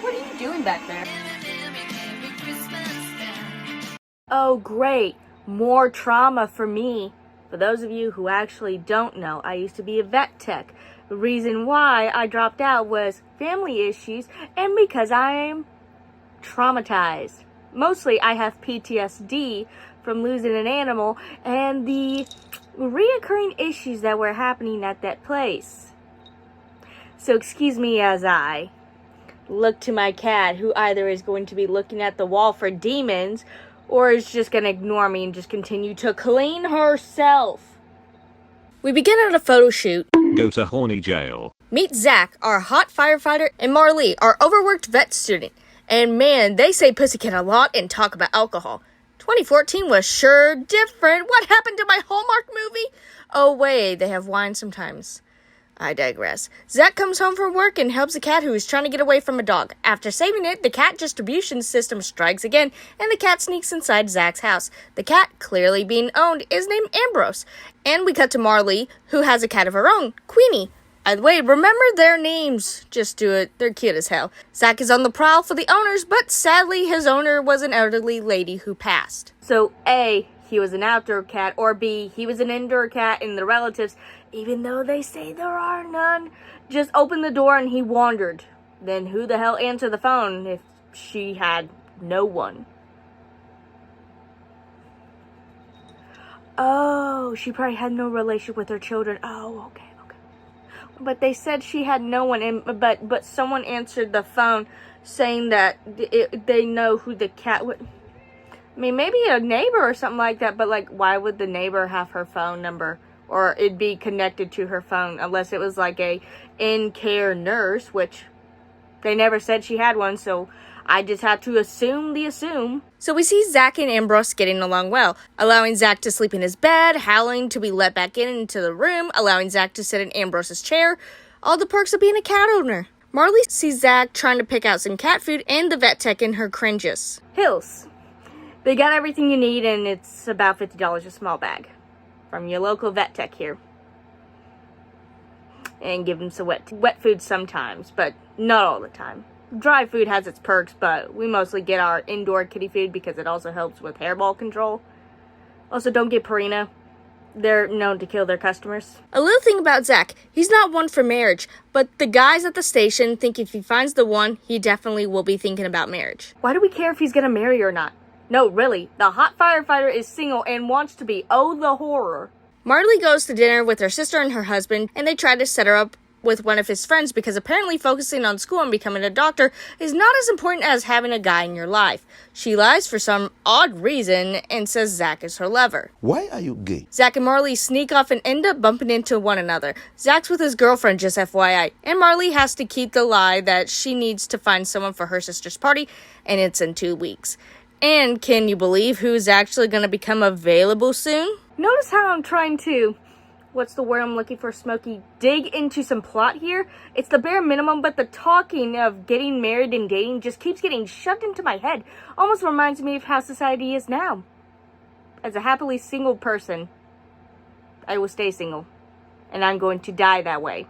what are you doing back there? Oh, great. More trauma for me. For those of you who actually don't know, I used to be a vet tech. The reason why I dropped out was family issues and because I'm traumatized. Mostly I have PTSD from losing an animal and the reoccurring issues that were happening at that place. So excuse me as I look to my cat, who either is going to be looking at the wall for demons or is just going to ignore me and just continue to clean herself. We begin at a photo shoot. Go to horny jail. Meet Zach, our hot firefighter, and Marley, our overworked vet student. And man, they say pussycat a lot and talk about alcohol. 2014 was sure different. What happened to my Hallmark movie? Oh wait, they have wine sometimes. I digress. Zach comes home from work and helps a cat who is trying to get away from a dog. After saving it, the cat distribution system strikes again, and the cat sneaks inside Zach's house. The cat, clearly being owned, is named Ambrose. And we cut to Marley, who has a cat of her own, Queenie. By the way, remember their names. Just do it. They're cute as hell. Zach is on the prowl for the owners, but sadly his owner was an elderly lady who passed. So A, he was an outdoor cat, or B, he was an indoor cat and the relatives, even though they say there are none, just opened the door and he wandered. Then who the hell answered the phone if she had no one? Oh, she probably had no relationship with her children. Oh, okay. But they said she had no one, but someone answered the phone saying that they know who the cat would. I mean, maybe a neighbor or something like that, but like, why would the neighbor have her phone number? Or it'd be connected to her phone, unless it was like a in-care nurse, which they never said she had one, so I just have to assume. So we see Zach and Ambrose getting along well, allowing Zach to sleep in his bed, howling to be let back into the room, allowing Zach to sit in Ambrose's chair. All the perks of being a cat owner. Marley sees Zach trying to pick out some cat food, and the vet tech in her cringes. Hills. They got everything you need, and it's about $50 a small bag. From your local vet tech here. And give them some wet food sometimes, but not all the time. Dry food has its perks, but we mostly get our indoor kitty food because it also helps with hairball control. Also, don't get Purina. They're known to kill their customers. A little thing about Zach, he's not one for marriage, but the guys at the station think if he finds the one, he definitely will be thinking about marriage. Why do we care if he's gonna marry or not? No, really, the hot firefighter is single and wants to be. Oh, the horror. Marley goes to dinner with her sister and her husband, and they try to set her up with one of his friends because apparently focusing on school and becoming a doctor is not as important as having a guy in your life. She lies for some odd reason and says Zach is her lover. Why are you gay? Zach and Marley sneak off and end up bumping into one another. Zach's with his girlfriend, just FYI, and Marley has to keep the lie that she needs to find someone for her sister's party, and it's in 2 weeks. And can you believe who's actually going to become available soon? Notice how I'm trying to, what's the word I'm looking for, Smokey, dig into some plot here? It's the bare minimum, but the talking of getting married and dating just keeps getting shoved into my head. Almost reminds me of how society is now. As a happily single person, I will stay single. And I'm going to die that way.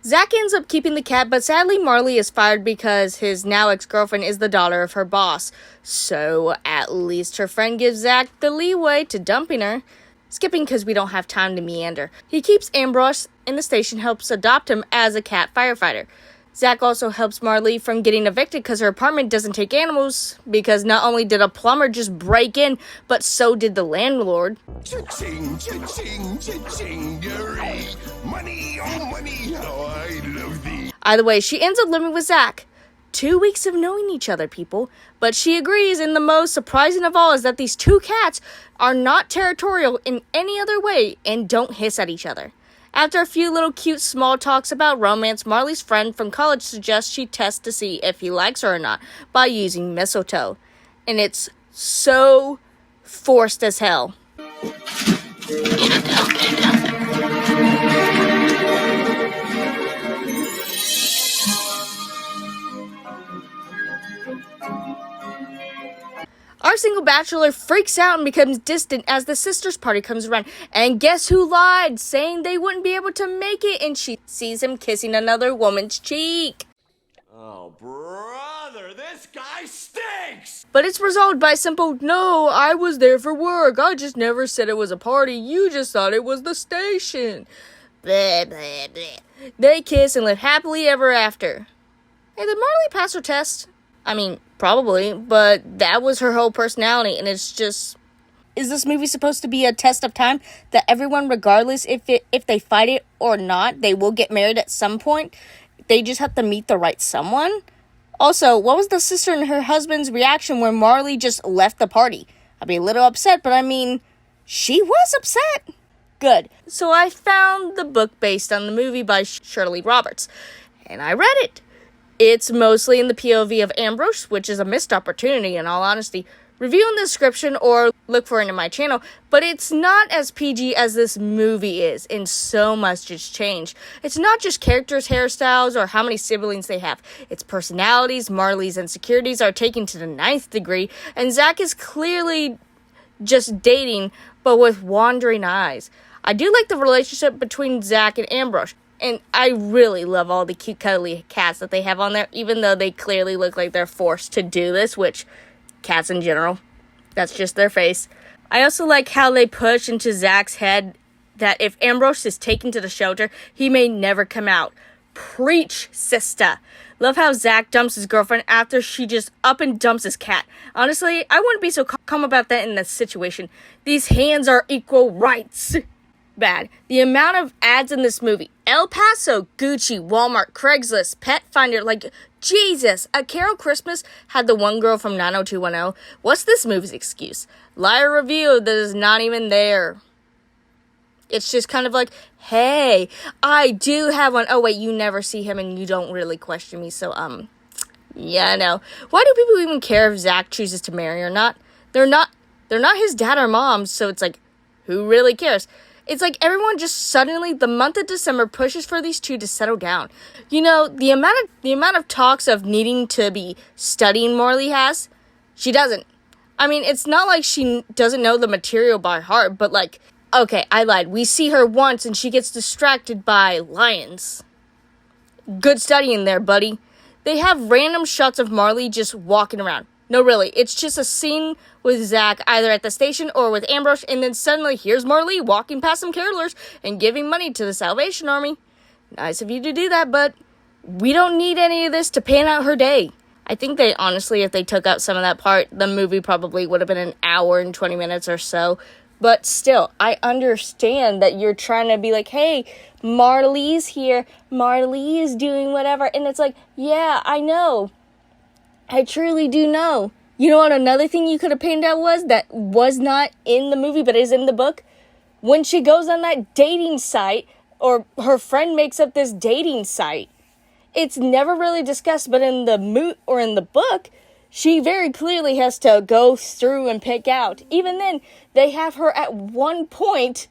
Zach ends up keeping the cat, but sadly Marley is fired because his now ex-girlfriend is the daughter of her boss. So at least her friend gives Zach the leeway to dumping her. Skipping because we don't have time to meander. He keeps Ambrose and the station helps adopt him as a cat firefighter. Zach also helps Marley from getting evicted because her apartment doesn't take animals, because not only did a plumber just break in, but so did the landlord. Cha-ching, cha-ching, cha-ching-gery. Money, oh money, how I love thee. Either way, she ends up living with Zach. 2 weeks of knowing each other, people. But she agrees, and the most surprising of all is that these two cats are not territorial in any other way and don't hiss at each other. After a few little cute small talks about romance, Marley's friend from college suggests she test to see if he likes her or not by using mistletoe. And it's so forced as hell. Our single bachelor freaks out and becomes distant as the sister's party comes around. And guess who lied, saying they wouldn't be able to make it, and she sees him kissing another woman's cheek. Oh, brother, this guy stinks! But it's resolved by a simple, no, I was there for work. I just never said it was a party. You just thought it was the station. Blah, blah, blah. They kiss and live happily ever after. Hey, did Marley pass her test? I mean, probably, but that was her whole personality, and it's just... Is this movie supposed to be a test of time that everyone, regardless if they fight it or not, they will get married at some point? They just have to meet the right someone? Also, what was the sister and her husband's reaction when Marley just left the party? I'd be a little upset, but I mean, she was upset. Good. So I found the book based on the movie by Shirley Roberts, and I read it. It's mostly in the POV of Ambrose, which is a missed opportunity in all honesty. Review in the description or look for it in my channel, but it's not as PG as this movie is, and so much has changed. It's not just characters' hairstyles or how many siblings they have. Its personalities, Marley's insecurities are taken to the 9th degree, and Zach is clearly just dating, but with wandering eyes. I do like the relationship between Zach and Ambrose, and I really love all the cute cuddly cats that they have on there, even though they clearly look like they're forced to do this, which... Cats in general. That's just their face. I also like how they push into Zach's head that if Ambrose is taken to the shelter, he may never come out. Preach, sister. Love how Zach dumps his girlfriend after she just up and dumps his cat. Honestly, I wouldn't be so calm about that in this situation. These hands are equal rights. Bad. The amount of ads in this movie. El Paso, Gucci, Walmart, Craigslist, Pet Finder, like, Jesus. A Carol Christmas had the one girl from 90210. What's this movie's excuse? Liar review that is not even there. It's just kind of like, hey, I do have one. Oh, wait, you never see him and you don't really question me. So, yeah, I know. Why do people even care if Zach chooses to marry or not? They're not his dad or mom, so it's like, who really cares? It's like everyone just suddenly, the month of December, pushes for these two to settle down. You know, the amount of talks of needing to be studying Marley has, she doesn't. I mean, it's not like she doesn't know the material by heart, but like, okay, I lied. We see her once and she gets distracted by lions. Good studying there, buddy. They have random shots of Marley just walking around. No, really, it's just a scene with Zach either at the station or with Ambrose, and then suddenly here's Marley walking past some carolers and giving money to the Salvation Army. Nice of you to do that, but we don't need any of this to pan out her day. I think they, honestly, if they took out some of that part, the movie probably would have been an hour and 20 minutes or so. But still, I understand that you're trying to be like, hey, Marley's here, Marley is doing whatever, and it's like, yeah, I know. I truly do know. You know what another thing you could have painted out was that was not in the movie but is in the book? When she goes on that dating site, or her friend makes up this dating site, it's never really discussed, but in the in the book, she very clearly has to go through and pick out. Even then, they have her at one point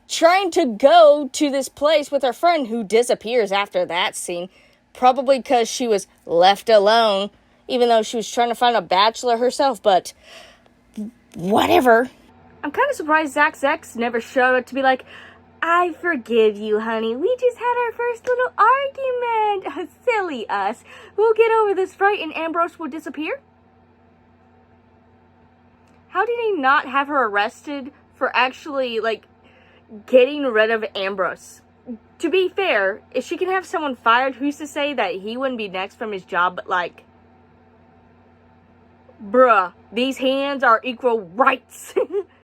trying to go to this place with her friend who disappears after that scene, probably because she was left alone. Even though she was trying to find a bachelor herself, but whatever. I'm kind of surprised Zach's ex never showed up to be like, I forgive you, honey. We just had our first little argument. Silly us. We'll get over this fight and Ambrose will disappear. How did he not have her arrested for actually, like, getting rid of Ambrose? To be fair, if she can have someone fired, who's to say that he wouldn't be next from his job, but like... Bruh, these hands are equal rights.